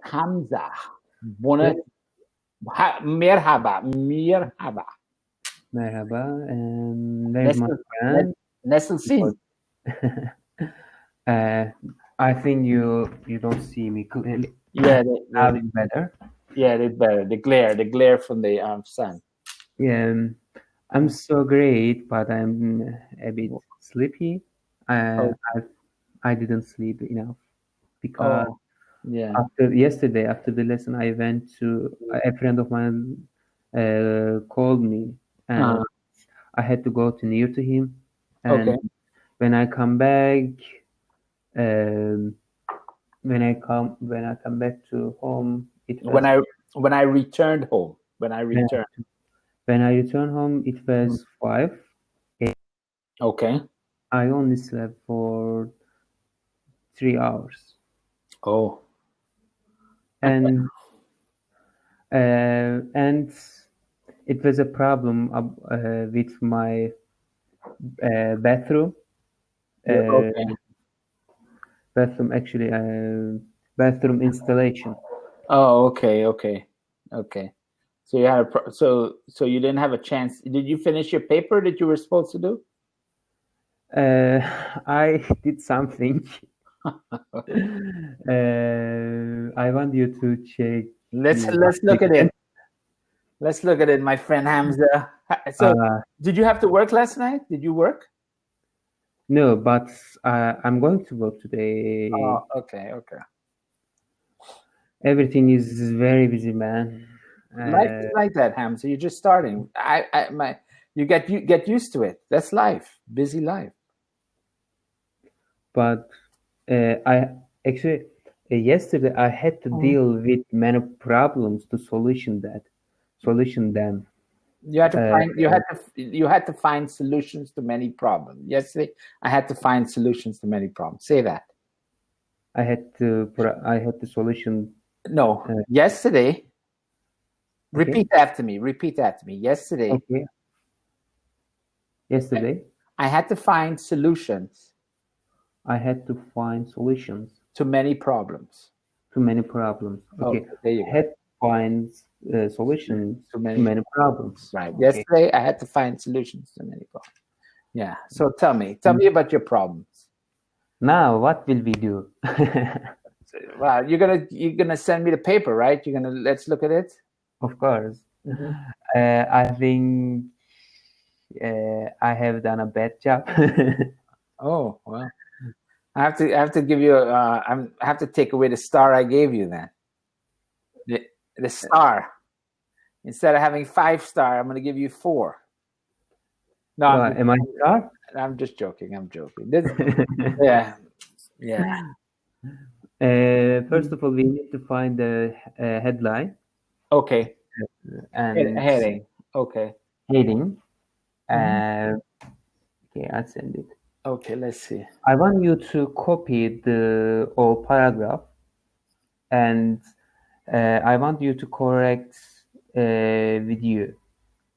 Hamza. Bunu merhaba. Merhaba. There's my friend. Nasılsın? I think you don't see me clearly. Yeah, Now it's better. Yeah, it's better. The glare from the sun. Yeah, I'm so great, but I'm a bit sleepy. I didn't sleep enough because after the lesson, I went to a friend of mine called me, and I had to go near to him. And when I come back, when I come back to home, it was when I returned home. When I returned home, it was 5. Okay. I only slept for 3 hours. Oh. And it was a problem with my bathroom. Bathroom installation. Oh, okay. So you had so you didn't have a chance. Did you finish your paper that you were supposed to do? I did something. I want you to check. Let's look at it. Let's look at it, my friend Hamza. So, did you have to work last night? Did you work? No, but I'm going to work today. Oh, okay. Everything is very busy, man. Life is like that, Hamza. You're just starting. You get used to it. That's life. Busy life. But yesterday I had to deal with many problems to solution them. You had to find solutions to many problems. Yesterday, I had to find solutions to many problems. Say that. I had to solution. No, yesterday. Okay. Repeat after me. Yesterday. Okay. Yesterday, I had to find solutions. I had to find solutions to many problems. Okay. There you go. I had to find solutions to many problems. Right. Okay. Yesterday, I had to find solutions to many problems. Yeah. So tell me about your problems. Now, what will we do? Well, you're gonna send me the paper, right? Let's look at it. Of course. Mm-hmm. I think I have done a bad job. Oh well. I have to give you. I have to take away the star I gave you. Then the star. Instead of having 5-star, I'm going to give you 4. No, am I star? I'm just joking. Yeah. First of all, we need to find the headline. Okay. And heading. Okay. Heading. Okay, I'll send it. Okay, let's see. I want you to copy the whole paragraph, and I want you to correct with you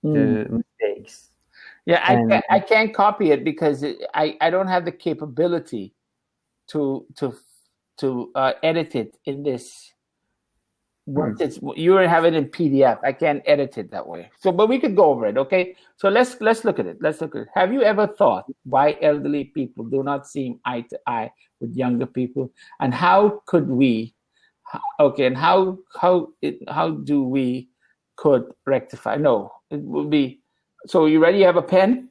the mistakes. Yeah, I can't copy it because I don't have the capability to edit it in this. You have it in PDF. I can't edit it that way. So, but we could go over it, okay? So let's look at it. Have you ever thought why elderly people do not see eye to eye with younger people, and how could we? Okay, and how do we could rectify? No, it will be. So you ready? You have a pen?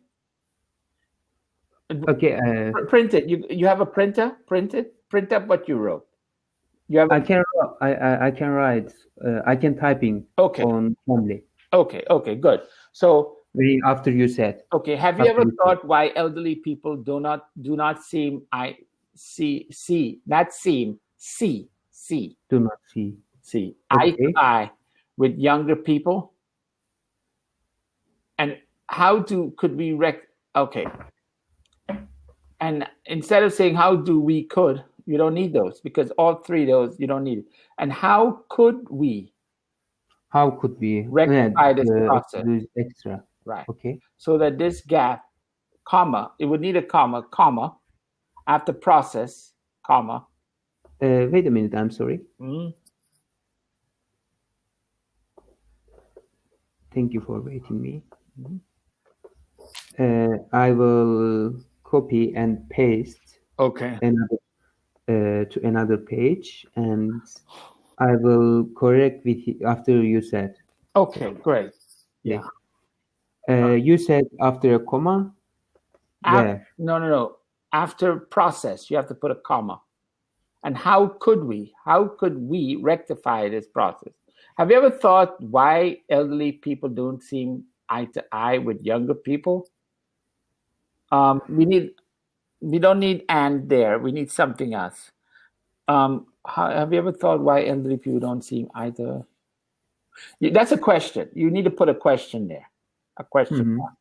Okay. Print it. You have a printer? Print it. Print up what you wrote. I can write. I can typing. Okay. On Cambly. Okay, good. So after you said. Okay. Have you ever thought why elderly people do not see eye to eye with younger people? And how could we okay. And instead of saying how do we could, you don't need those, because all 3 of those you don't need it. And how could we rectify this process? Extra. Right. Okay. So that this gap, comma, it would need a comma, after process, comma. Wait a minute, I'm sorry. Thank you for waiting me. I will copy and paste Okay. to another page, and I will correct after you said. Okay, great. Yeah. You said after a comma. Where? No. After process, you have to put a comma. And how could we rectify this process? Have you ever thought why elderly people don't seem eye to eye with younger people? We don't need and there. We need something else. Have you ever thought why elderly people don't seem eye to? That's a question. You need to put a question there. A question mark.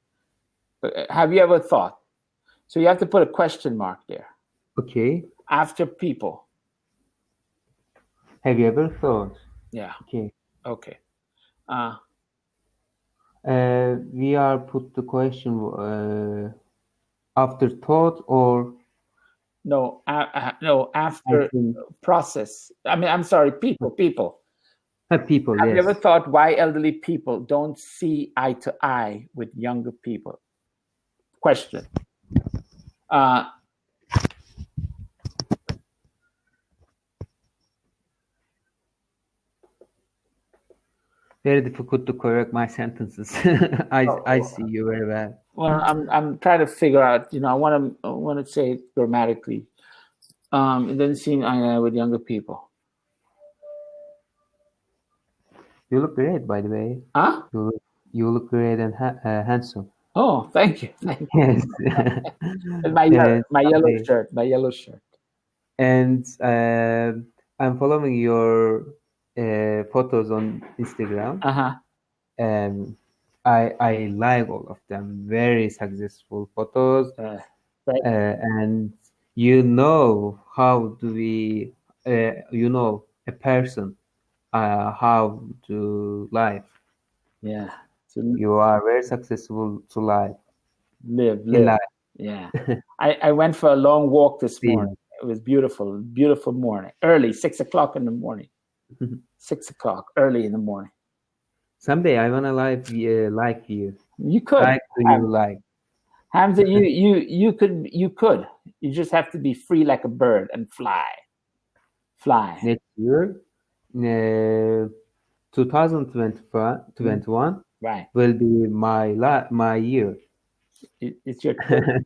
Have you ever thought? So you have to put a question mark there. Okay. After people. Have you ever thought? Yeah. Okay. We are put the question after thought or no after process. I'm sorry, people. People. Have you ever thought why elderly people don't see eye to eye with younger people? Question. Very difficult to correct my sentences. I see you very well. Well, I'm trying to figure out. I want to say it grammatically. It doesn't seem eye to eye with younger people. You look great, by the way. Huh? You look great and handsome. Oh, thank you. Yes. my yellow shirt. And I'm following your photos on Instagram. I like all of them. Very successful photos. Right. And how do we, a person, how to live. Yeah. You are very successful to live. Live. Yeah. I went for a long walk this morning. It was beautiful morning. Early, 6 o'clock in the morning. 6 o'clock, early in the morning. Someday I wanna like you. You could. Like you like. Hamza, you could. You just have to be free like a bird and fly. Next year, 2021 right. will be my year. It's your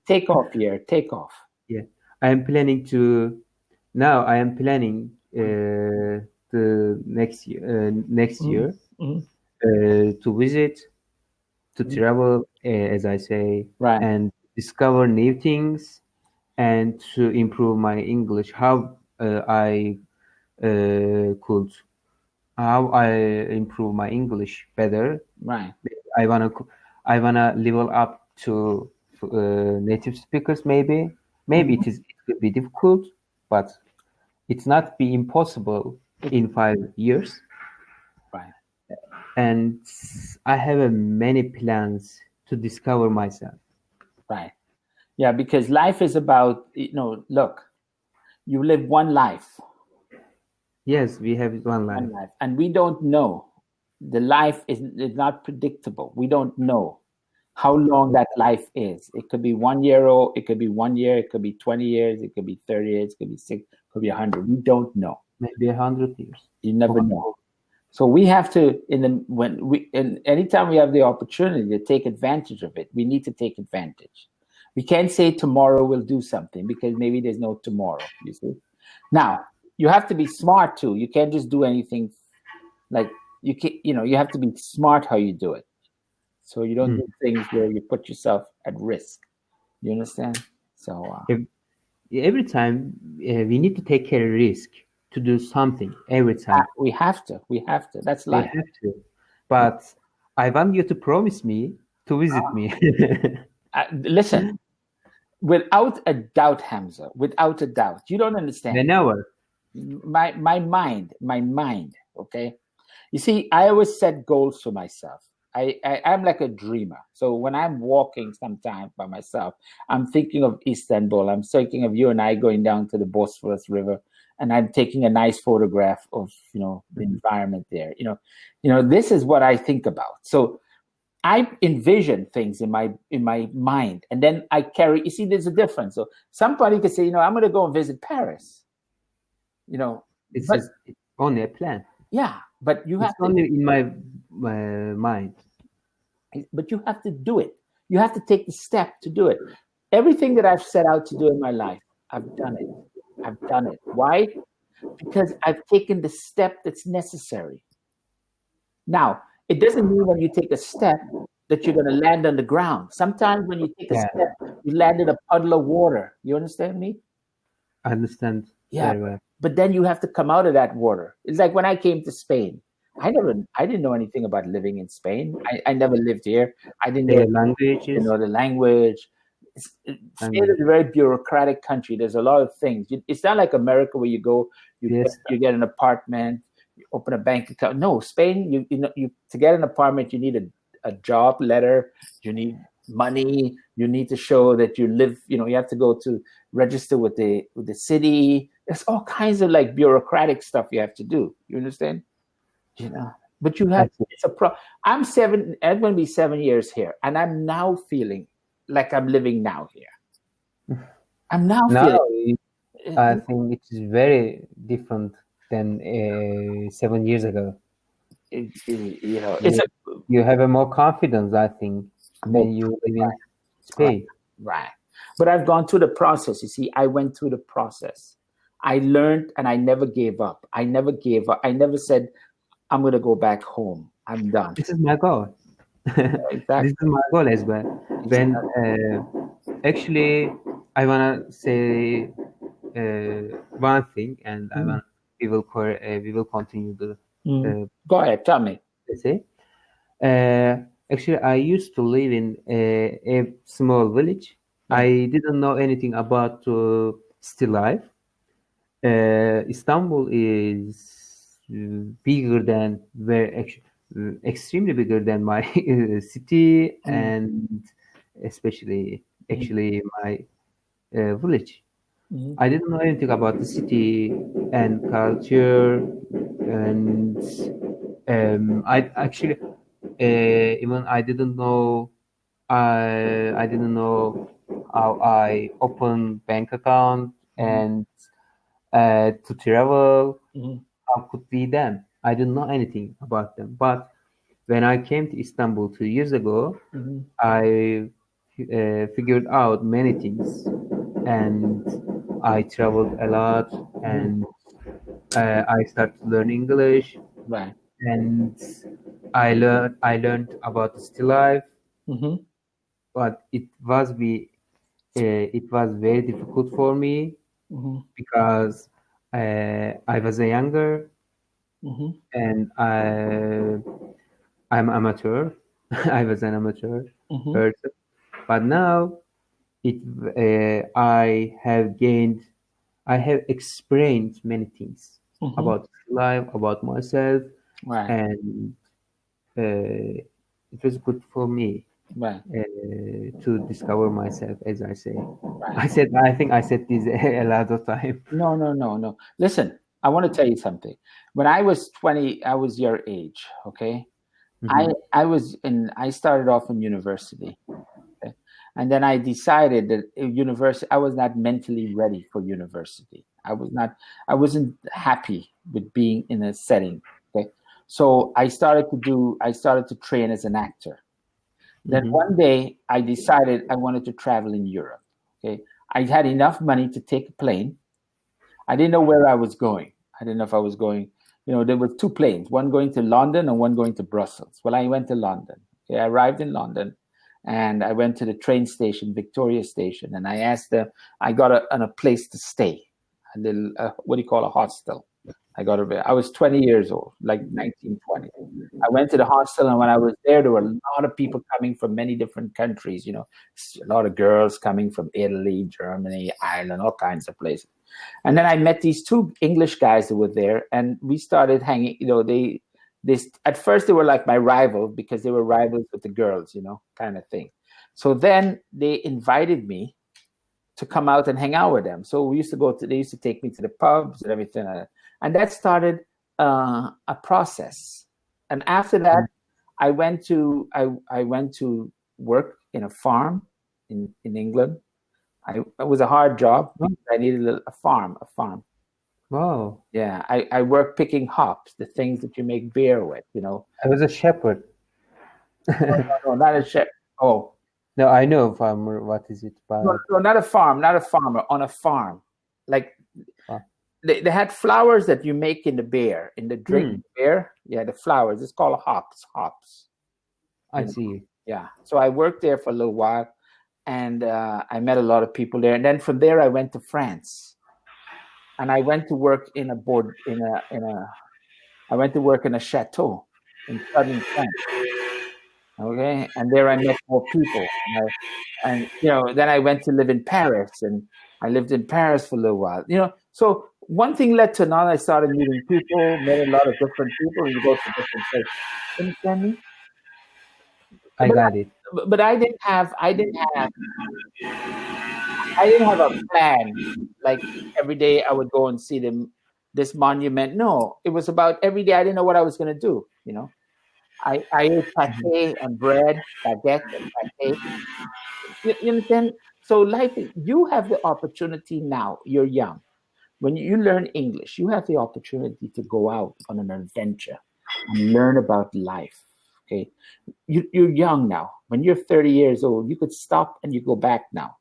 takeoff year. Takeoff. Yeah, I am planning the next year to visit, to travel, as I say, right, and discover new things, and to improve my English. How I improve my English better. Right. I wanna level up to native speakers. Maybe it could be difficult, but it's not be impossible in 5 years. Right. And I have many plans to discover myself. Right. Yeah, because life is about, look, you live one life. Yes, we have one life. And we don't know. The life is not predictable. We don't know how long that life is. It could be 1 year old, it could be 1 year, it could be 20 years, it could be 30 years, it could be 6, it could be 100. We don't know. Maybe 100 years. You never know. So we have to, anytime we have the opportunity to take advantage of it, we need to take advantage. We can't say tomorrow we'll do something because maybe there's no tomorrow, you see. Now, you have to be smart too. You can't just do anything like you have to be smart how you do it. So you don't do things where you put yourself at risk. You understand? So every time we need to take a risk to do something. Every time we have to. That's life. We have to. But I want you to promise me to visit me. Listen, without a doubt, Hamza. Without a doubt, you don't understand. Whenever. My mind. Okay. You see, I always set goals for myself. I'm like a dreamer. So when I'm walking sometimes by myself, I'm thinking of Istanbul. I'm thinking of you and I going down to the Bosphorus River, and I'm taking a nice photograph of the environment there. This is what I think about. So I envision things in my mind, and then I carry. You see, there's a difference. So somebody could say, I'm going to go and visit Paris. It's but just it's only a plan. yeah, but you have It's only in my mind. But you have to do it. You have to take the step to do it. Everything that I've set out to do in my life, I've done it. I've done it. Why? Because I've taken the step that's necessary. Now, it doesn't mean when you take a step that you're going to land on the ground. Sometimes when you take a step, you land in a puddle of water. You understand me? I understand very well. But then you have to come out of that water. It's like when I came to Spain. I didn't know anything about living in Spain. I never lived here. I didn't know the language. Spain is a very bureaucratic country. There's a lot of things. It's not like America where you go, you get an apartment, you open a bank account. No, Spain, you to get an apartment, you need a job letter, you need money, you need to show that you live. You have to go to register with the city. There's all kinds of like bureaucratic stuff you have to do. You understand? But you have I'm going to be 7 years here, and I'm now feeling like I'm living now here. I'm now feeling. I think it is very different than 7 years ago. You have a more confidence, I think, than you live in Spain. Right. But I've gone through the process. You see, I went through the process. I learned, and I never gave up. I never gave up. I never said, I'm going to go back home. I'm done. This is my goal. Exactly. This is my goal as well. When actually, I want to say one thing, and we will continue the. Go ahead, tell me. Let's say, actually, I used to live in a small village. I didn't know anything about city life. Istanbul is bigger than extremely bigger than my city, and especially actually my village. I didn't know anything about the city and culture, and I actually even I didn't know how I open bank account and to travel. How could be them? I didn't know anything about them. But when I came to Istanbul 2 years ago, I figured out many things, and I traveled a lot, and I started to learn English. Right. And I learned about city life, but it was very difficult for me because I was a younger, and I'm amateur. I was an amateur person, but now I have experienced many things about life, about myself, and it was good for me to discover myself, as I say. I think I said this a lot of time. No. Listen, I want to tell you something. When I was 20, I was your age, okay? I started off in university. Okay? And then I decided that I was not mentally ready for university. I wasn't happy with being in a setting. Okay. So I started to train as an actor. Then one day I decided I wanted to travel in Europe. Okay. I had enough money to take a plane. I didn't know where I was going. I didn't know if I was going, there were two planes, one going to London and one going to Brussels. Well, I went to London. Okay. I arrived in London, and I went to the train station, Victoria Station, and I asked them, I got a place to stay, a little, what do you call a hostel? I was 20 years old, like 19, 20. I went to the hostel, and when I was there were a lot of people coming from many different countries, a lot of girls coming from Italy, Germany, Ireland, all kinds of places. And then I met these two English guys that were there, and we started hanging, they at first they were like my rival because they were rivals with the girls, kind of thing. So then they invited me to come out and hang out with them. So they used to take me to the pubs and everything. And that started a process. And after that, I went to work in a farm in England. It was a hard job. I needed a farm. Wow. Yeah, I worked picking hops, the things that you make beer with, you know. I was a shepherd. No, not a chef. Oh. No, I know farmer. What is it? But No, not a farm, not a farmer, on a farm. Like they had flowers that you make in the beer, in the drink beer. Yeah, the flowers. It's called hops. I see. Yeah. So I worked there for a little while, and I met a lot of people there. And then from there, I went to France, and I went to work in a chateau in southern France. Okay, and there I met more people, and you know, then I went to live in Paris, and I lived in Paris for a little while. You know, so one thing led to another. I started meeting people, met a lot of different people, and you go to different places. Understand me? I got it. But I didn't have a plan. Like every day I would go and see this monument. No, it was about every day. I didn't know what I was going to do. You know, I ate pate and bread, baguette and pate. You understand? So life, you have the opportunity now. You're young. When you learn English, you have the opportunity to go out on an adventure and learn about life. Okay, you're young now. When you're 30 years old, you could stop and you go back now.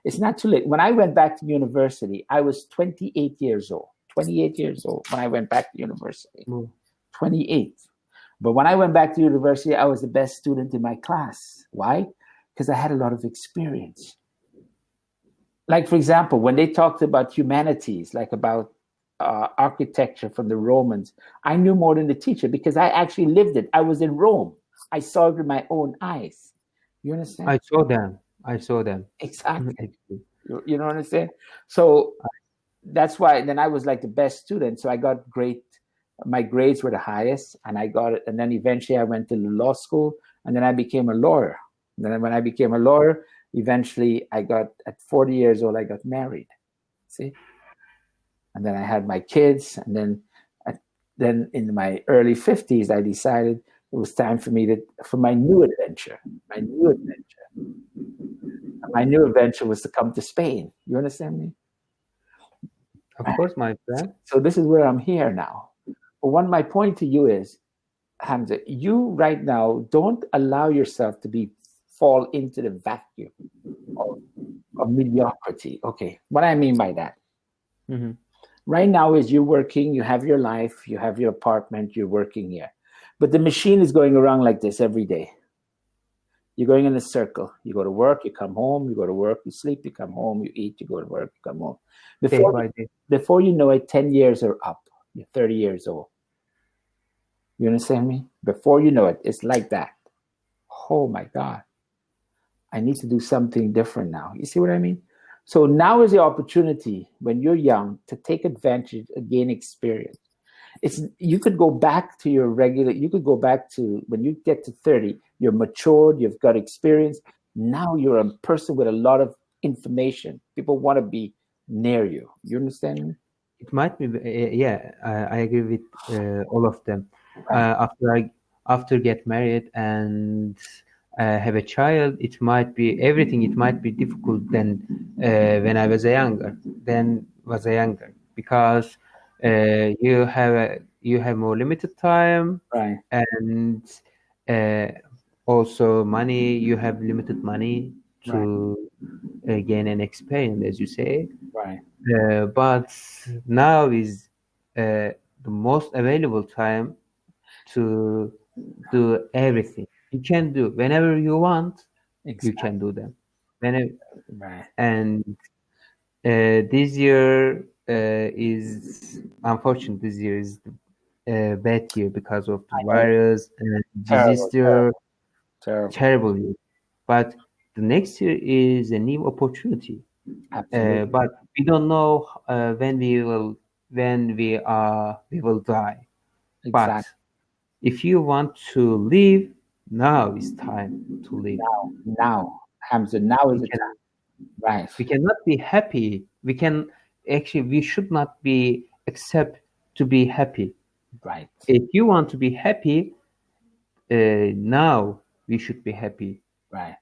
It's not too late. When I went back to university, I was 28 years old. 28 years old when I went back to university. 28. But when I went back to university, I was the best student in my class. Why? Because I had a lot of experience. Like, for example, when they talked about humanities, like about architecture from the Romans, I knew more than the teacher because I actually lived it. I was in Rome. I saw it with my own eyes. You understand? I saw them. Exactly. You know what I'm saying? So that's why then I was like the best student. So I got my grades were the highest, and I got it. And then eventually I went to law school, and then I became a lawyer. And then when I became a lawyer, eventually at 40 years old, I got married. See? And then I had my kids. And then in my early 50s, I decided it was time for me for my new adventure. My new adventure was to come to Spain. You understand me? Of course, my friend. So this is where I'm here now. But my point to you is, Hamza, you right now don't allow yourself to fall into the vacuum of mediocrity. Okay, what I mean by that. Mm-hmm. Right now is you're working, you have your life, you have your apartment, you're working here. But the machine is going around like this every day. You're going in a circle. You go to work, you come home, you go to work, you sleep, you come home, you eat, you go to work, you come home. Before you know it, 10 years are up. You're 30 years old. You understand me? Before you know it, it's like that. Oh my God. I need to do something different now. You see what I mean? So now is the opportunity when you're young to take advantage, gain experience. You could go back to when you get to 30, you're matured, you've got experience. Now you're a person with a lot of information. People want to be near you. You understand me? It might be, I agree with all of them. After get married and have a child, it might be difficult than when I was younger. Because you have more limited time, right? And also money. You have limited money to gain an experience, as you say, right? But now is the most available time to do everything. You can do whenever you want. Exactly. You can do them. Whenever, right. And this year is unfortunate. This year is a bad year because of the virus and disaster. Terrible year. But the next year is a new opportunity. But we don't know when we will die. Exactly. But if you want to live, now is time to live. Now, Hamza, now is the time. Right. We cannot be happy. We should not be except to be happy. Right. If you want to be happy, now we should be happy. Right.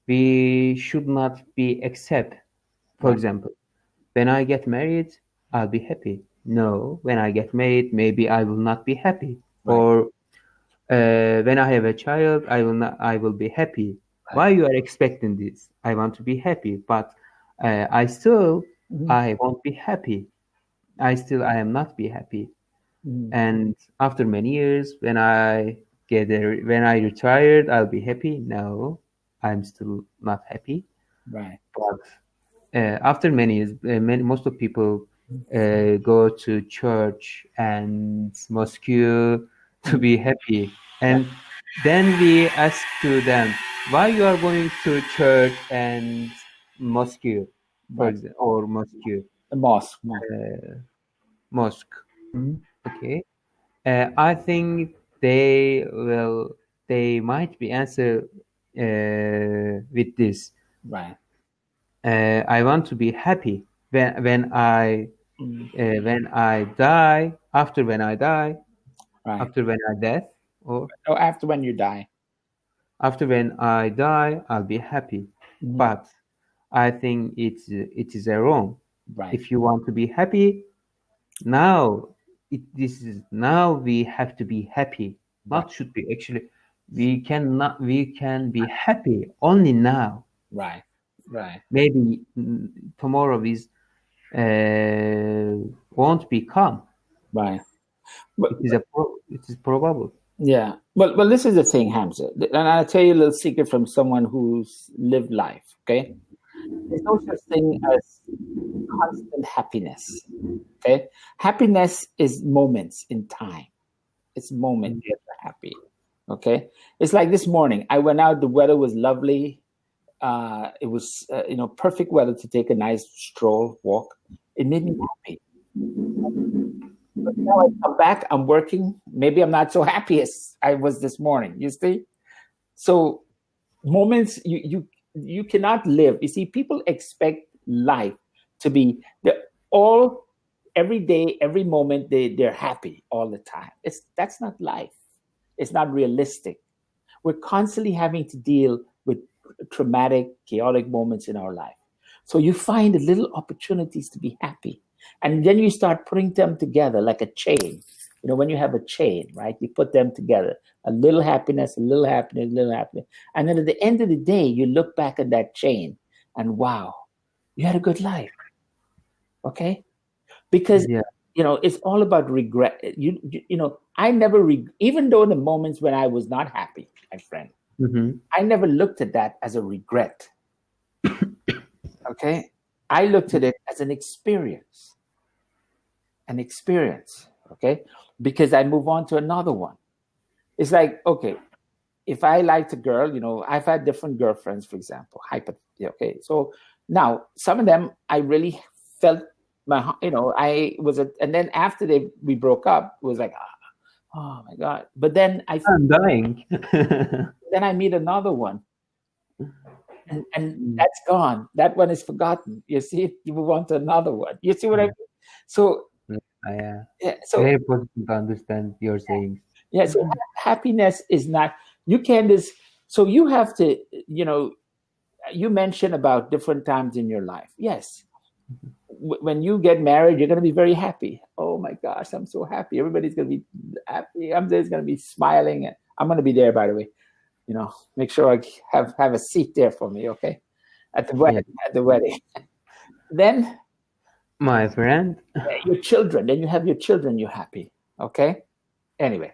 We should not be except, for Right. example, when I get married, I'll be happy. No, when I get married, maybe I will not be happy. Right. Or when I have a child, I will be happy. Right. Why you are expecting this? I want to be happy, but I still I won't be happy. I am not be happy. And after many years, when I retired, I'll be happy. No, I'm still not happy. Right. But after many years, most of people go to church and mosque to be happy. And then we ask to them, why you are going to church and mosque, for Right. example, or mosque, The mosque. mosque. Mhm. Okay. I think they might be answer with this. Right. I want to be happy when I die. After when I die, Right. after when I death, or Oh, after when you die. after when I die, I'll be happy. But I think it is a wrong. Right. If you want to be happy, now now we have to be happy. Not should be actually. We can be happy only now. Right. Right. Maybe tomorrow is won't become. Right. But It is probable. yeah. Well, this is the thing, Hamza, and I'll tell you a little secret from someone who's lived life. Okay, there's no such thing as constant happiness. Okay, happiness is moments in time. It's moments you're happy. Okay, it's like this morning. I went out. The weather was lovely. It was perfect weather to take a nice stroll, walk. It made me happy. But now I come back, I'm working. Maybe I'm not so happy as I was this morning. You see, so moments you cannot live. You see, people expect life to be every day, every moment they're happy all the time. That's not life. It's not realistic. We're constantly having to deal with traumatic, chaotic moments in our life. So you find little opportunities to be happy. And then you start putting them together like a chain. When you have a chain, right? You put them together. A little happiness, a little happiness, a little happiness. And then at the end of the day, you look back at that chain and wow, you had a good life. Okay? Because it's all about regret. I never even though in the moments when I was not happy, my friend, I never looked at that as a regret. Okay? I looked at it as an experience. Okay? Because I move on to another one. It's like, okay, if I liked a girl, I've had different girlfriends, for example. Okay, so now some of them I really felt and then after we broke up, it was like, oh my God. But then I'm dying. Then I meet another one. And that's gone. That one is forgotten. You see, you move on to another one. You see what I mean? So so very important to understand your saying. Yeah, so happiness is not, you can't just, so you have to, you mentioned about different times in your life. Yes. When you get married, you're going to be very happy. Oh my gosh, I'm so happy. Everybody's going to be happy. I'm just going to be smiling. And I'm going to be there, by the way. Make sure I have a seat there for me, okay? At the wedding. Then, my friend, your children. Then you have your children. You're happy, okay? Anyway,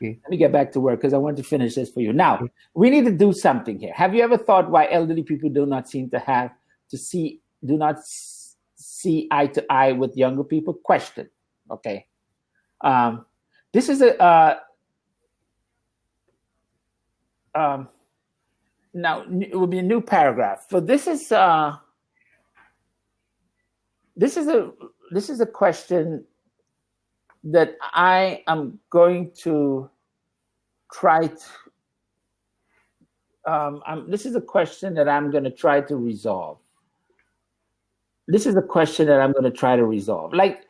let me get back to work because I want to finish this for you. Now, we need to do something here. Have you ever thought why elderly people do not see eye to eye with younger people? Question. Okay. This is now it will be a new paragraph. So this is a question that I am going to try to. This is a question that I'm going to try to resolve. Like,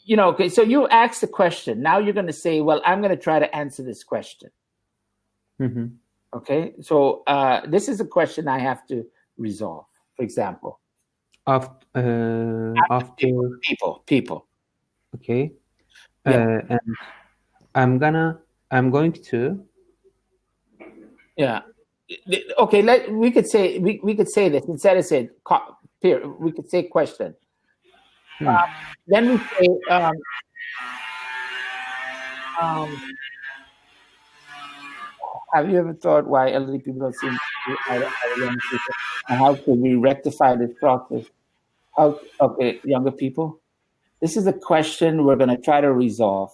okay, so you asked the question. Now you're going to say, well, I'm going to try to answer this question. Mhm. Okay, so this is a question I have to resolve. For example, After people. okay, Yeah. and I'm going to Yeah. Okay, we could say this instead of saying we could say question. Then we say have you ever thought why elderly people don't seem to other young people, and how could we rectify this process? Okay, younger people. This is a question we're going to try to resolve.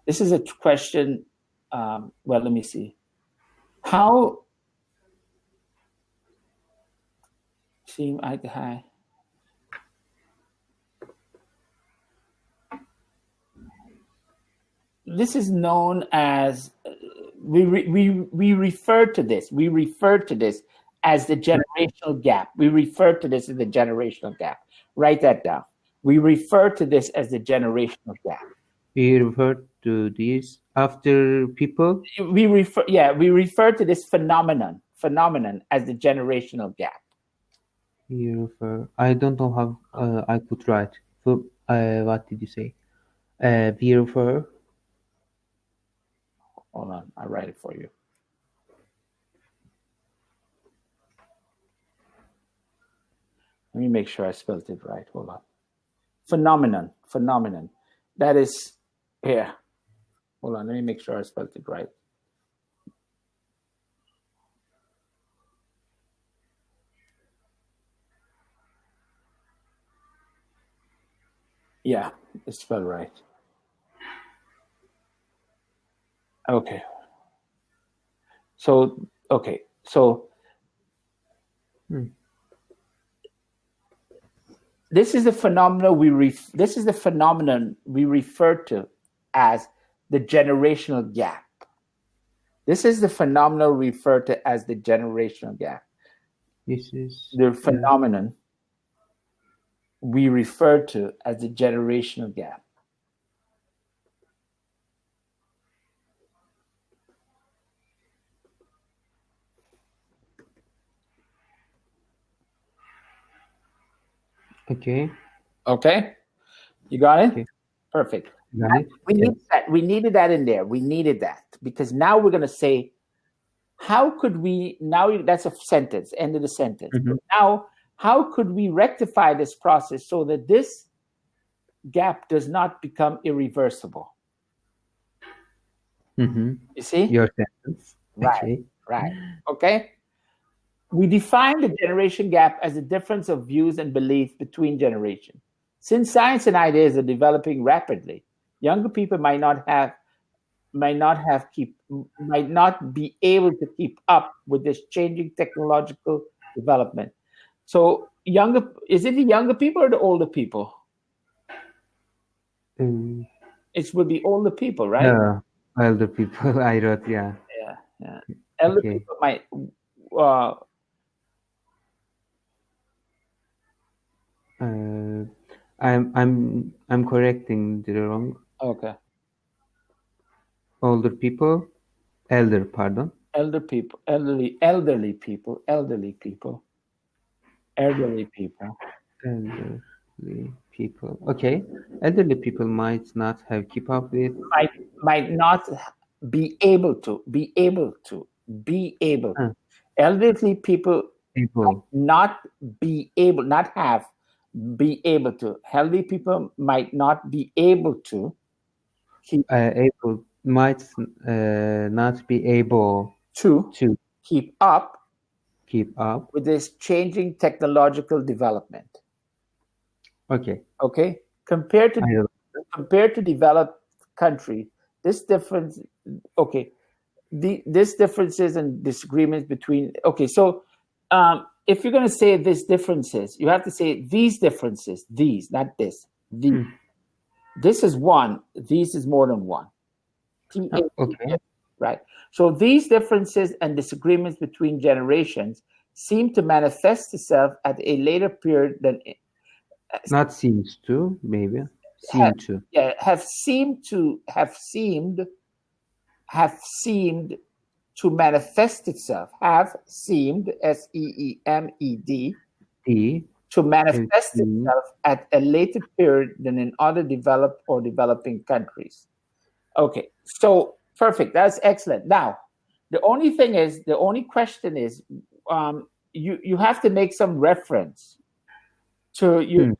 This is a question. Well, let me see. How seem eye to eye? This is known as we refer to this. We refer to this as the generational gap. We refer to this as the generational gap. Write that down. We refer to this as the generational gap. we refer to this after people. We refer to this phenomenon as the generational gap. We refer. I don't know how I could write. So, what did you say? We refer. Hold on, I'll write it for you. Let me make sure I spelled it right. Hold on. Phenomenon. That is here. Hold on, let me make sure I spelled it right. Yeah, it's spelled right. Okay. So this is the phenomenon we refer to as the generational gap. This is the phenomenon we refer to as the generational gap. This is the phenomenon we refer to as the generational gap. Okay. Okay, you got it. Okay. Perfect. Got it? We needed that in there. We needed that because now we're going to say, how could we? Now that's a sentence. End of the sentence. Mhm. Now, how could we rectify this process so that this gap does not become irreversible? Mhm. You see? Your sentence. Right. Okay. Right. Okay. We define the generation gap as the difference of views and beliefs between generations. Since science and ideas are developing rapidly, younger people might not be able to keep up with this changing technological development. So is it the younger people or the older people? It would be older people, right? Yeah. Elder people. I wrote. Yeah. Yeah. Elder Okay. people might. I'm correcting the wrong. Okay. Older people. Elder. Pardon. Elderly people. Elderly people okay. Elderly people might not have keep up with might not be able to Huh. elderly people people not be able to healthy people might not be able to keep might not be able to to keep up keep up. with this changing technological development. Okay. Compared I know. to developed countries, this difference this differences and disagreements between if you're going to say these differences, you have to say these differences, these, not this. These. This is one, these is more than one. Okay. Right. So these differences and disagreements between generations seem to manifest itself at a later period than Not seems to, maybe. seem to. Yeah, have seemed to manifest itself. Have seemed, SEEMED, D. to manifest seemed. itself at a later period than in other developed or developing countries. Okay, so perfect. That's excellent. Now, the only question is, you have to make some reference to you're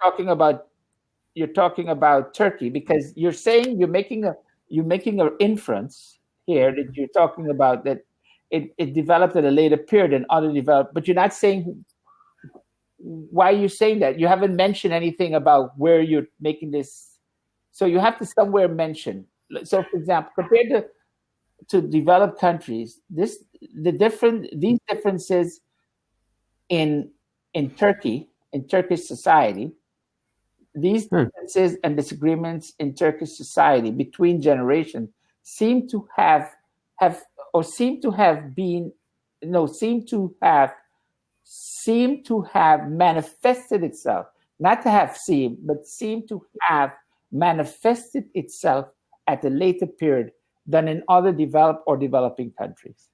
talking about Turkey, because you're saying you're making an inference here that you're talking about that it developed at a later period than other developed, but you're not saying why you're saying that. You haven't mentioned anything about where you're making this, so you have to somewhere mention. So, for example, compared to developed countries, these differences in Turkish society, these differences and disagreements in Turkish society between generations seem to have manifested itself, not to have seemed, but seem to have manifested itself at a later period than in other developed or developing countries.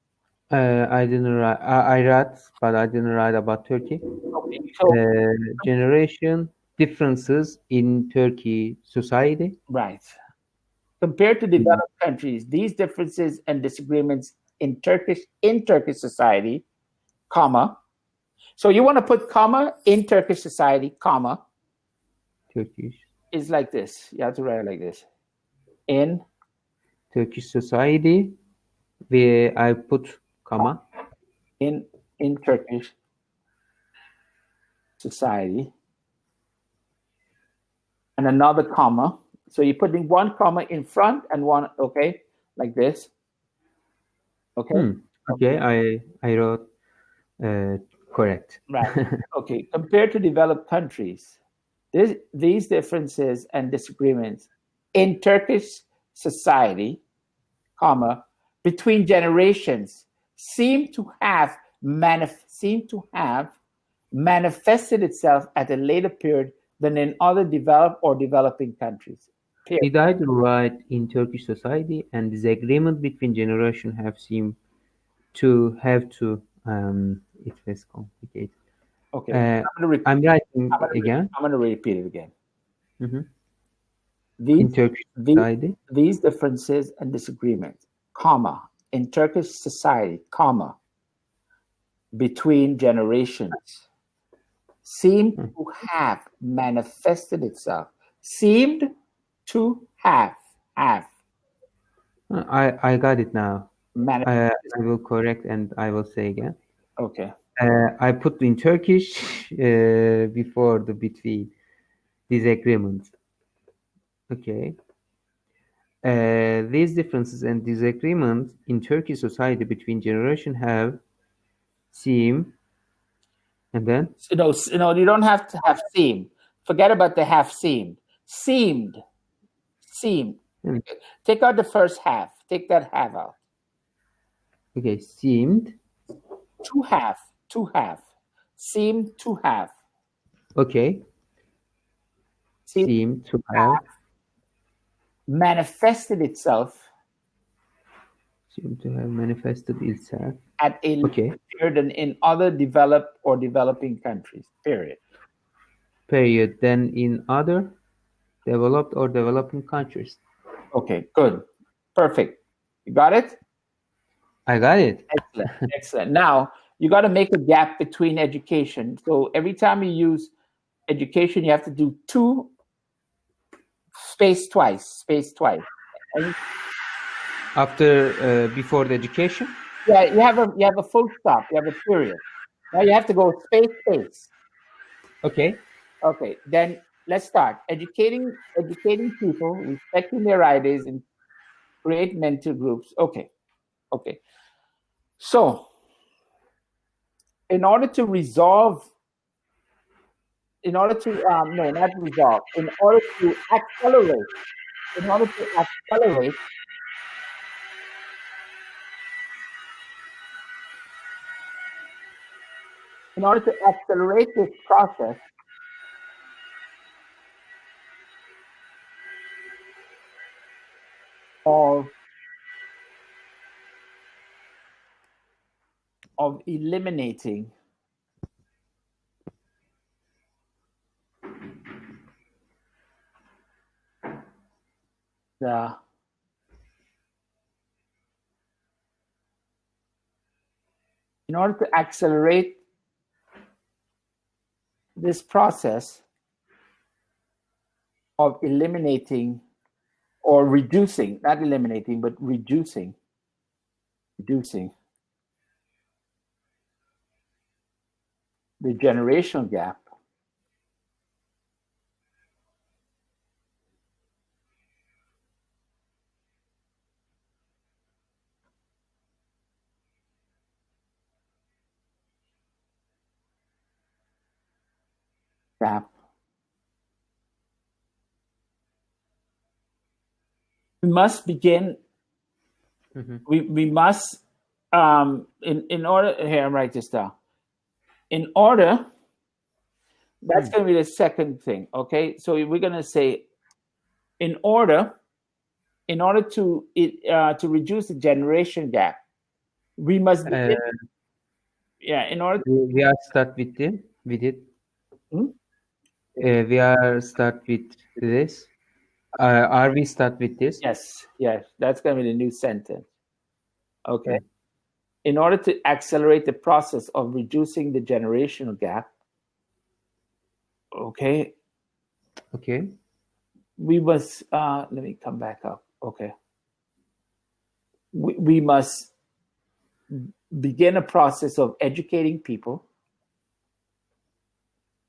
I didn't write. I read, but I didn't write about Turkey. Okay, so Generation differences in Turkey society. right. Compared to developed countries, these differences and disagreements in Turkish society, comma. So you want to put comma in Turkish society, comma. Turkish. Is like this. You have to write it like this. In Turkish society, where I put comma. In Turkish society, and another comma. So you're putting one comma in front and one, okay, like this. Okay. Okay, I wrote correct. Right. Okay. Compared to developed countries, these differences and disagreements in Turkish society, comma, between generations seem to have manifested itself at a later period than in other developed or developing countries. Did I write in Turkish society and disagreement between generation have seemed to have to it was complicated. Okay. I'm writing again. I'm going to repeat it again. In Turkish society, these differences and disagreements, comma, in Turkish society, comma, between generations seem to have manifested itself. Seemed to have. I got it now. I will correct and I will say again. Okay. I put in Turkish before the between disagreements. Okay. These differences and disagreements in Turkish society between generations have seemed, and then? No, you don't have to have seemed. Forget about the have seemed. Seemed. Take out the first half. Take that half out. Okay, seemed. To have. Seemed to have. Okay. Seemed to have. Manifested itself. Seemed to have manifested itself. At a later period than in other developed or developing countries. Period. Than in other developed or developing countries. Okay, good. Perfect. You got it? I got it. Excellent. Now, you got to make a gap between education. So every time you use education, you have to do two space twice. And after before the education? Yeah, you have a full stop. You have a period. Now you have to go space. Okay. Okay. Then let's start. Educating people, respecting their ideas, and create mentor groups. Okay. So, in order to accelerate, in order to accelerate this process, of eliminating the in order to accelerate this process of eliminating or reducing, not eliminating, but reducing the generational gap we must begin. We must in order here, write this down. In order, that's going to be the second thing. Okay, so we're going to say in order to reduce the generation gap, we must begin, in order to, we are start with it. We are start with this. Are we start with this? Yes, that's going to be the new sentence. Okay. In order to accelerate the process of reducing the generational gap, okay, we must, let me come back up. Okay. We must begin a process of educating people,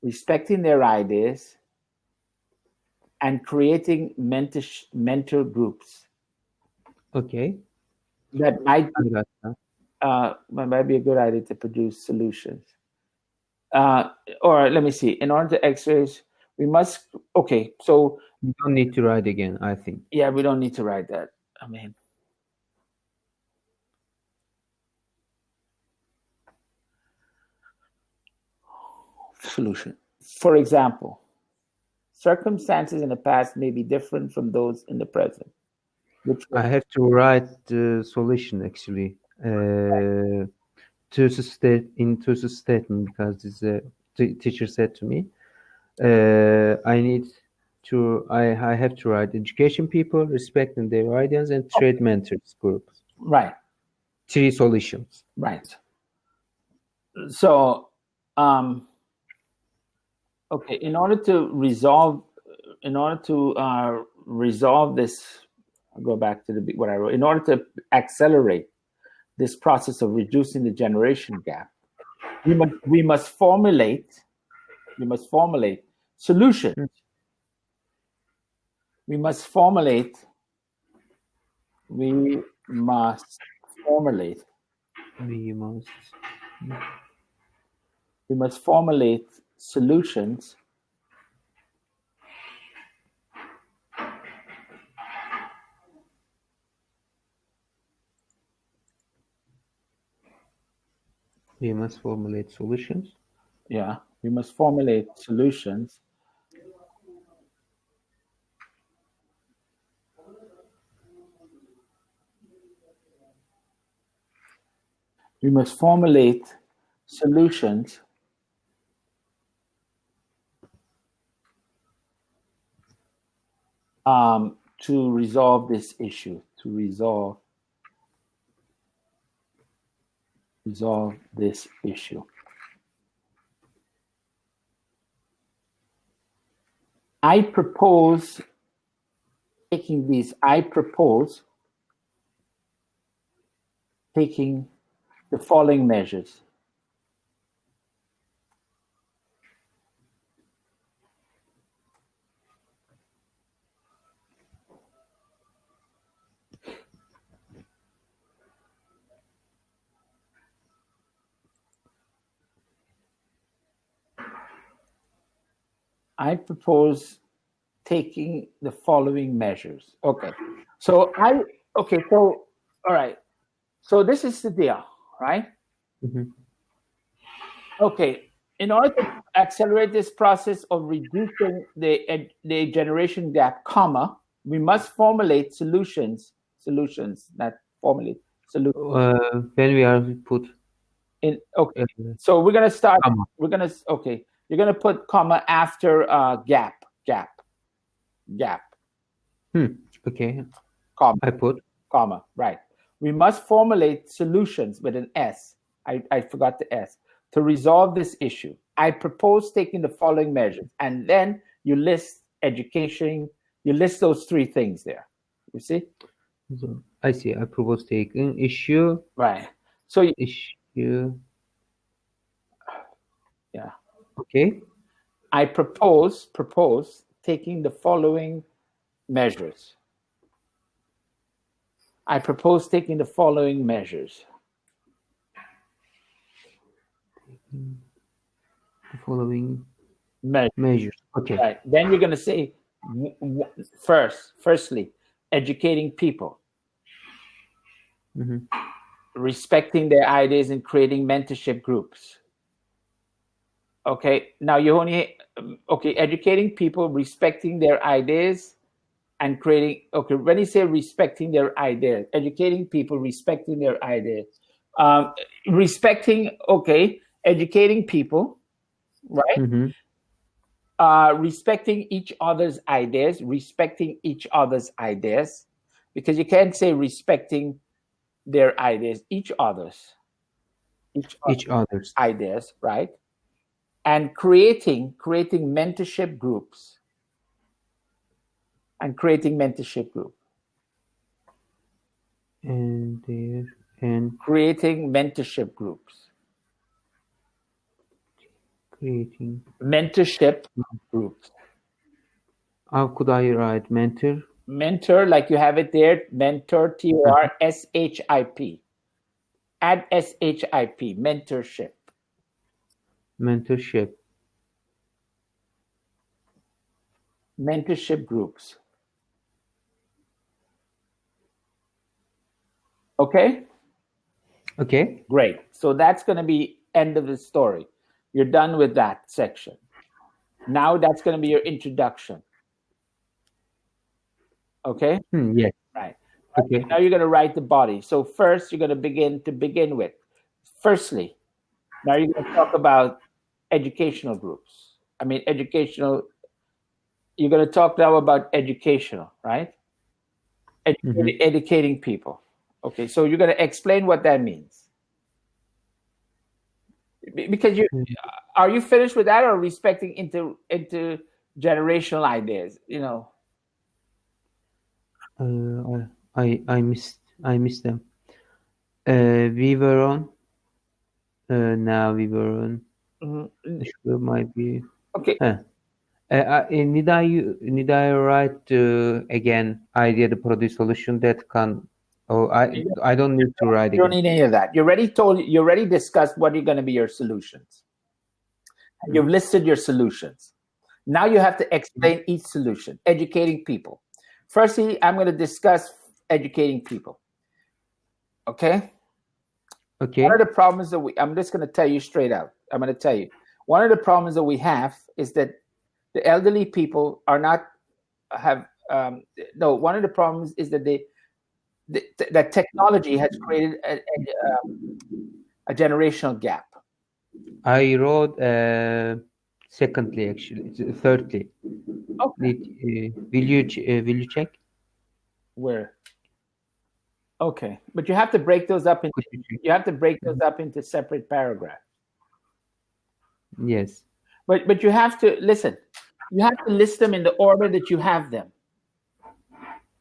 respecting their ideas, and creating mentor groups. Okay. That might be a good idea to produce solutions. Or let me see. In order to exercise, we must. Okay, so we don't need to write again, I think. Yeah, we don't need to write that. I mean, solution. For example, circumstances in the past may be different from those in the present. I have to write the solution actually. To the statement, because the teacher said to me, I have to write education people, respecting their ideas, and trade mentors groups. Right. 3 solutions. Right. So, okay, in order to resolve this, I'll go back to what I wrote. In order to accelerate this process of reducing the generation gap, we must formulate solutions. We must formulate solutions We must formulate solutions. Yeah, we must formulate solutions to resolve this issue, resolve this issue. I propose taking the following measures. I propose taking the following measures. Okay. So all right. So this is the deal, right? Okay. In order to accelerate this process of reducing the generation gap, we must formulate solutions solutions, not formulate solutions. When we are put In okay, so we're gonna start. comma. We're gonna okay. You're gonna put comma after gap. Okay, Comma. I put Comma. Right. We must formulate solutions with an S. I forgot the S to resolve this issue. I propose taking the following measures, and then you list education. You list those three things there. You see? so I see. I propose taking issue. Right. So Issue. yeah. Okay. I propose taking the following measures. I propose taking the following measures. The following Measures. measures. Okay. Right. Then you're going to say firstly, educating people, Mhm. respecting their ideas and creating mentorship groups. Okay. Now you only educating people, respecting their ideas and creating when you say respecting their ideas, educating people, respecting their ideas, educating people, right? Mhm. Respecting each other's ideas, because you can't say respecting their ideas, each other's ideas, right? And creating mentorship groups. And creating mentorship group. And there and Creating mentorship groups. creating. Mentorship groups. How could I write mentor? Mentor, like you have it there, mentor, TORSHIP. Add SHIP, mentorship. Mentorship. Mentorship groups. Okay? Okay. Great. So that's going to be end of the story. You're done with that section. Now that's going to be your introduction. Okay? Yes. Right. Okay. Now you're going to write the body. So first you're going to begin with. Firstly, now you're going to talk about educational groups. You're going to talk now about educational, right? Educating people. Okay, so you're going to explain what that means. Because are you finished with that, or respecting intergenerational ideas? I missed them. We were on. Now we were on. Sure, might be. Okay. Need I write again idea the produce solution that can? Oh, I don't need to write. You don't need any of that. You already discussed what are going to be your solutions. You've listed your solutions. Now you have to explain each solution. Educating people. Firstly, I'm going to discuss educating people. Okay? Okay. One of the problems that I'm just going to tell you straight out. I'm going to tell you. One of the problems that we have is that the elderly people are not one of the problems is that that technology has created a generational gap. I wrote secondly, actually, thirdly. Okay. Will you check? Where? Okay, but you have to break those up into separate paragraphs. Yes. But you have to listen. You have to list them in the order that you have them.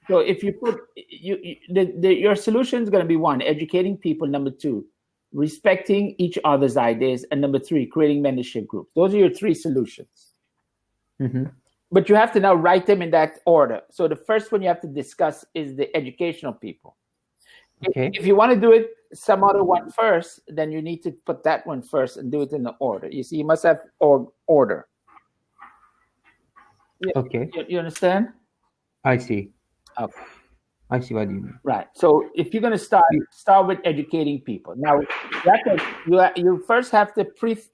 So if you put your solution is going to be 1, educating people. Number 2, respecting each other's ideas, and number 3, creating mentorship groups. Those are your 3 solutions. But you have to now write them in that order. So the first one you have to discuss is the educational people. Okay. If you want to do it some other one first, then you need to put that one first and do it in the order. You see, you must have order. Okay. You understand? I see. Okay. I see what you mean. Right. So if you're going to start with educating people. Now, you first have to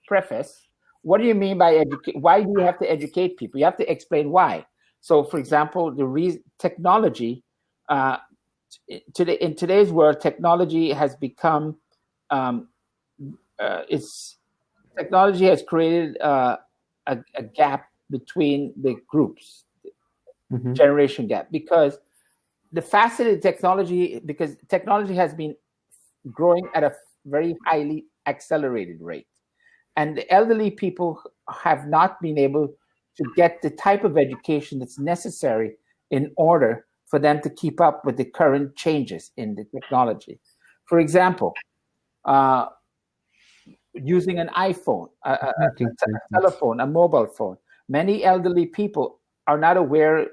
preface. What do you mean by educate? Why do you have to educate people? You have to explain why. So, for example, the technology in today's world, technology has become technology has created a gap between the groups, generation gap, because the faster technology has been growing at a very highly accelerated rate, and the elderly people have not been able to get the type of education that's necessary in order for them to keep up with the current changes in the technology. For example, using an iPhone, a telephone, a mobile phone. Many elderly people are not aware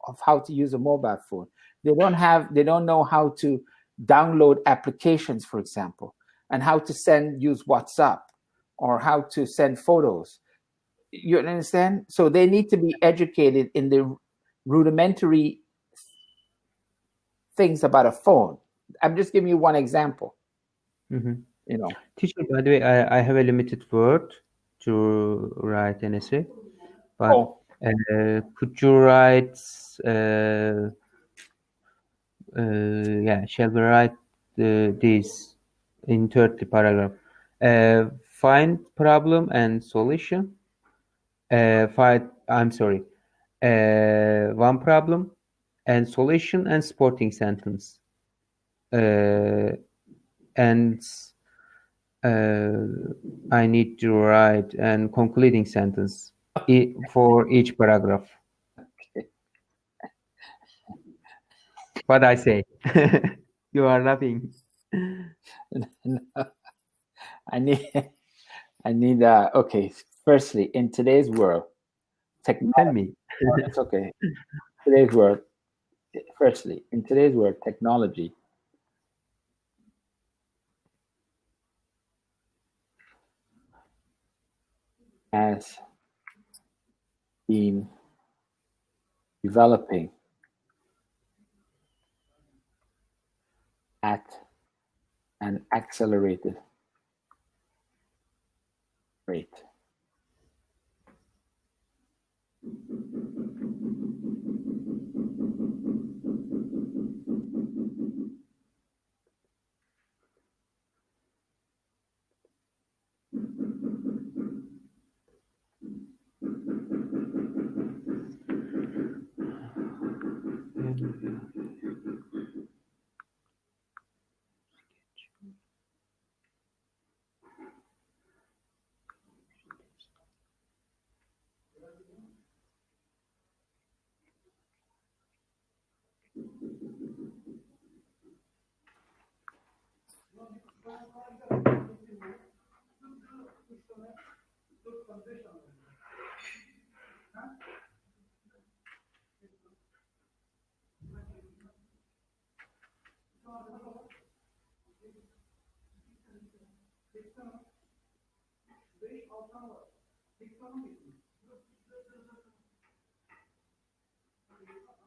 of how to use a mobile phone. They don't know how to download applications, for example, and how to use WhatsApp or how to send photos. You understand? So they need to be educated in the rudimentary things about a phone. I'm just giving you one example. You know, Teacher, by the way, I have a limited word to write an essay, but could you write? Shall we write this in 30 paragraph? Find problem and solution. I'm sorry. One problem and solution and supporting sentence. And I need to write and concluding sentence for each paragraph. What I say? You are laughing. I need. Okay. Firstly, in today's world, technology. Tell me. It's okay. Today's world. Firstly, in today's world, technology has been developing at an accelerated rate.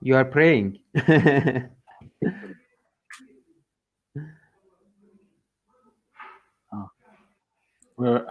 You are praying. Where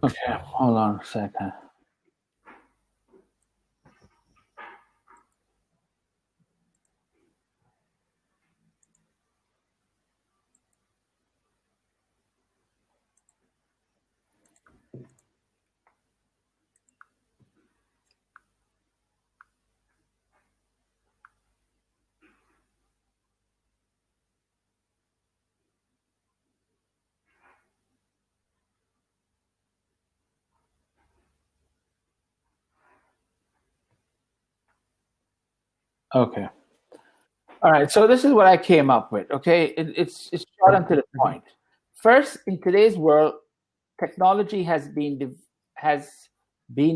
Okay, hold on a second. Okay. All right. So this is what I came up with. Okay, it's short and to the point. First, in today's world, technology has been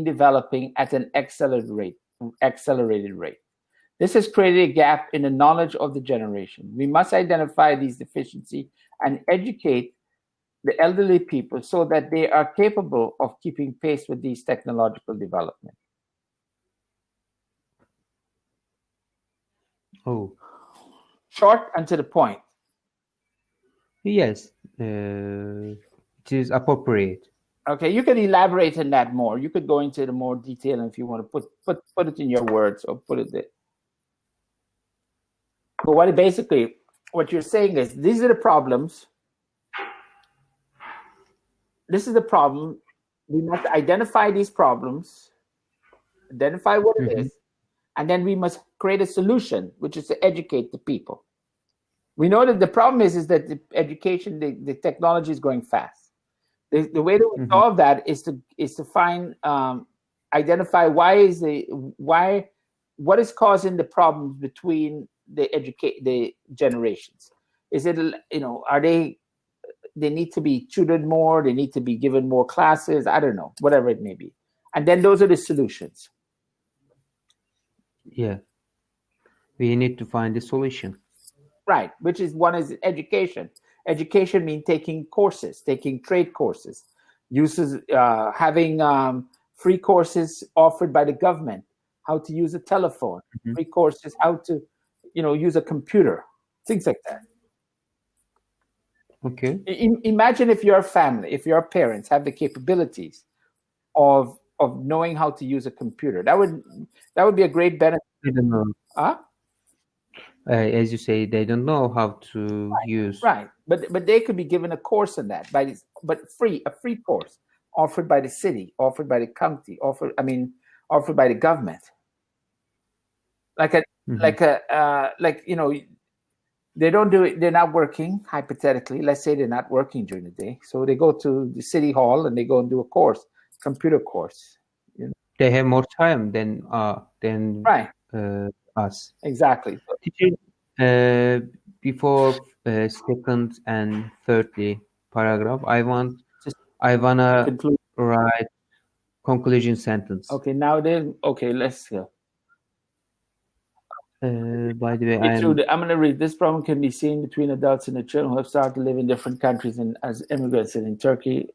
developing at an accelerated rate. This has created a gap in the knowledge of the generation. We must identify these deficiencies and educate the elderly people so that they are capable of keeping pace with these technological developments. Oh, Short and to the point. yes, it is appropriate. Okay, you could elaborate on that more. You could go into the more detail if you want to put it in your words or put it there. But what you're saying is these are the problems. This is the problem. We must identify these problems, identify what it is, and then we must create a solution, which is to educate the people. We know that the problem is that the education, the technology is going fast. The way that we solve that is to find, identify what is causing the problems between the generations. Is it, are they need to be tutored more? They need to be given more classes? I don't know, whatever it may be. And then those are the solutions. Yeah, we need to find a solution. Right, which is one is education. Education means taking courses, taking trade courses, having free courses offered by the government, how to use a telephone, free courses, how to, use a computer, things like that. Okay. Imagine if your family, if your parents have the capabilities of knowing how to use a computer. That would be a great benefit. I don't know. Huh? As you say, they don't know how to use. Right, but they could be given a course on that, a free course offered by the city, offered by the county, offered by the government. They don't do it. They're not working. Hypothetically, let's say they're not working during the day, so they go to the city hall and they go and do a course, computer course. They have more time than right. Us. Exactly. Before second and thirdly paragraph, I wanna write conclusion sentence. Okay, let's go. By the way, I'm going to read. This problem can be seen between adults and the children who have started to live in different countries and as immigrants, and in Turkey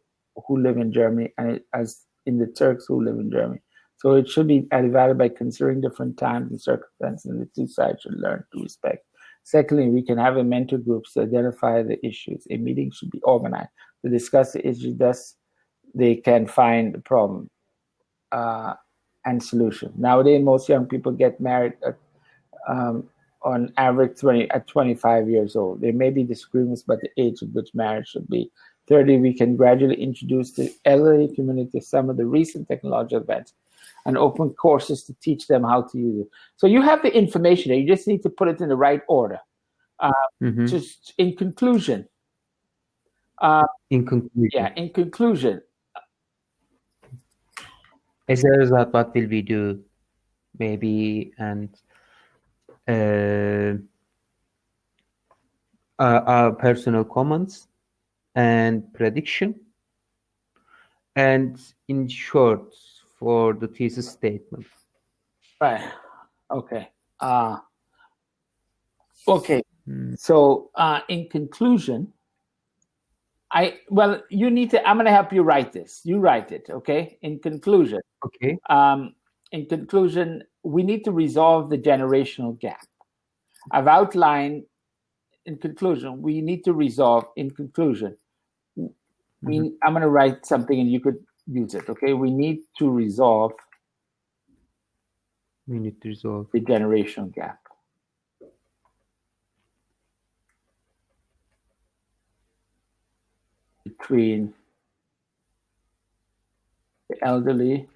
who live in Germany, and as in the Turks who live in Germany. So it should be evaluated by considering different times and circumstances, and the two sides should learn to respect. Secondly, we can have a mentor groups to identify the issues. A meeting should be organized to discuss the issue, thus they can find the problem and solution. Nowadays, most young people get married on average at 25 years old. There may be disagreements about the age at which marriage should be. Thirdly, we can gradually introduce the elderly community to some of the recent technological events and open courses to teach them how to use it. So you have the information there. You just need to put it in the right order. Just in conclusion. In conclusion. As a result, what will we do? Maybe our personal comments and prediction, and in short, for the thesis statement. Right. Okay. Okay. So in conclusion, you need to. I'm going to help you write this. You write it. Okay. In conclusion. Okay. In conclusion, we need to resolve the generational gap. I've outlined. In conclusion, we need to resolve. In conclusion, I'm going to write something and you could use it. Okay. We need to resolve. We need to resolve the generational gap. Between the elderly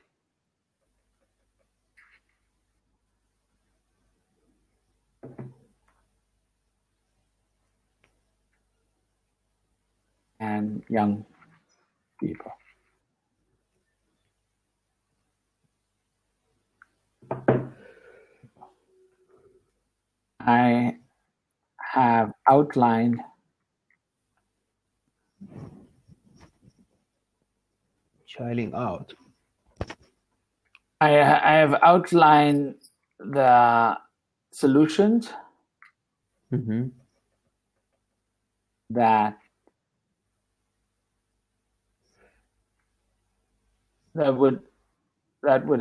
and young people. I have outlined Chilling out. I have outlined the solutions Mm-hmm. that would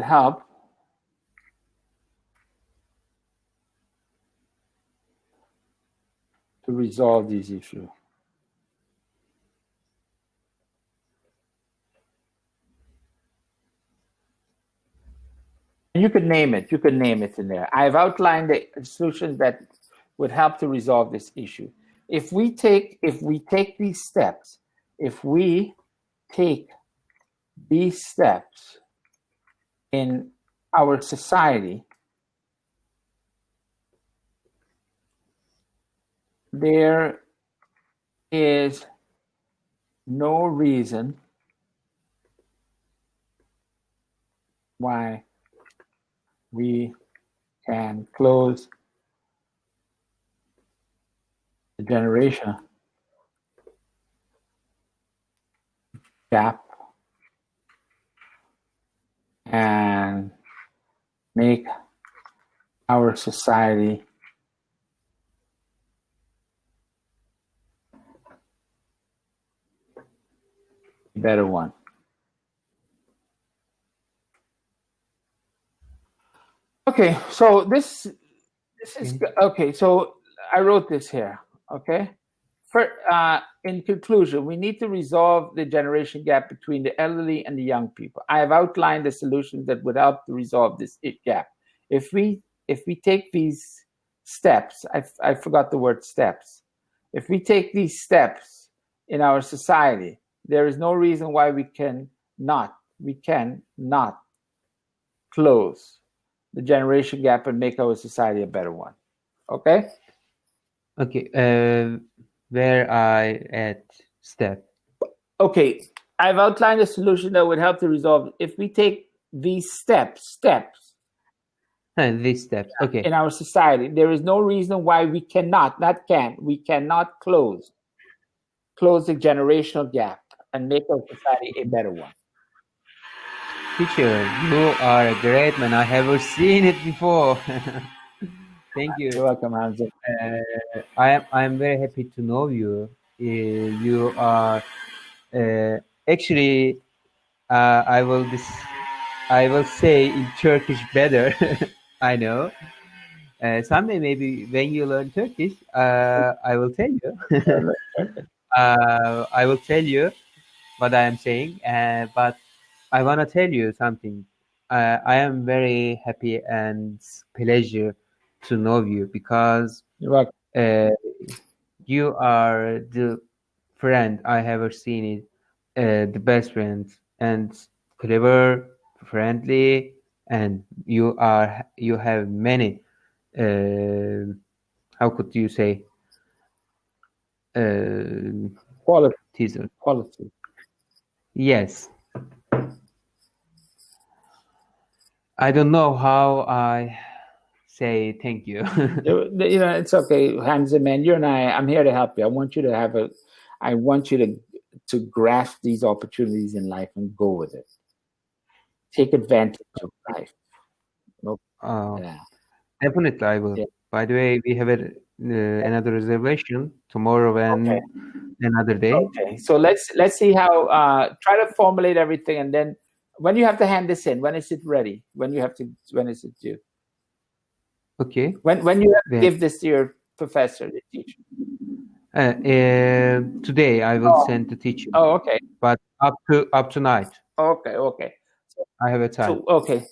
help to resolve these issues. And you could name it. You could name it in there. I've outlined the solutions that would help to resolve this issue. If we take these steps, in our society, there is no reason why we can close the generation gap and make our society a better one. Okay, so this is okay. So I wrote this here. Okay, in conclusion, we need to resolve the generation gap between the elderly and the young people. I have outlined the solutions that would help to resolve this gap. If we take these steps, I forgot the word steps. If we take these steps in our society, there is no reason why we cannot close the generation gap and make our society a better one. Okay? Okay. Where I at step? Okay, I've outlined a solution that would help to resolve. If we take these steps These steps. Okay. in our society, there is no reason why we cannot close the generational gap and make our society a better one. Teacher, you are a great man. I haven't seen it before. Thank you. You're welcome, Hamza. I am very happy to know you. You are actually. I will say in Turkish better. I know. Someday maybe when you learn Turkish, I will tell you. I will tell you what I am saying. But I want to tell you something. I am very happy and pleasure to know you because You're welcome. you are the friend I have ever seen it, the best friend and clever, friendly, and you have many. How could you say? Quality. Yes. I don't know how I say thank you. It's okay, Hamza, man. You and I'm here to help you. I want you to grasp these opportunities in life and go with it. Take advantage of life. Yeah. Definitely, I will. Yeah. By the way, we have another reservation tomorrow and another day. Okay, so let's see how. Try to formulate everything, and then when you have to hand this in, when is it ready? When is it due? Okay. When you have to give this to your professor, the teacher? Today I will send the teacher. Oh, okay. But up to night. Okay. I have a time. So, okay.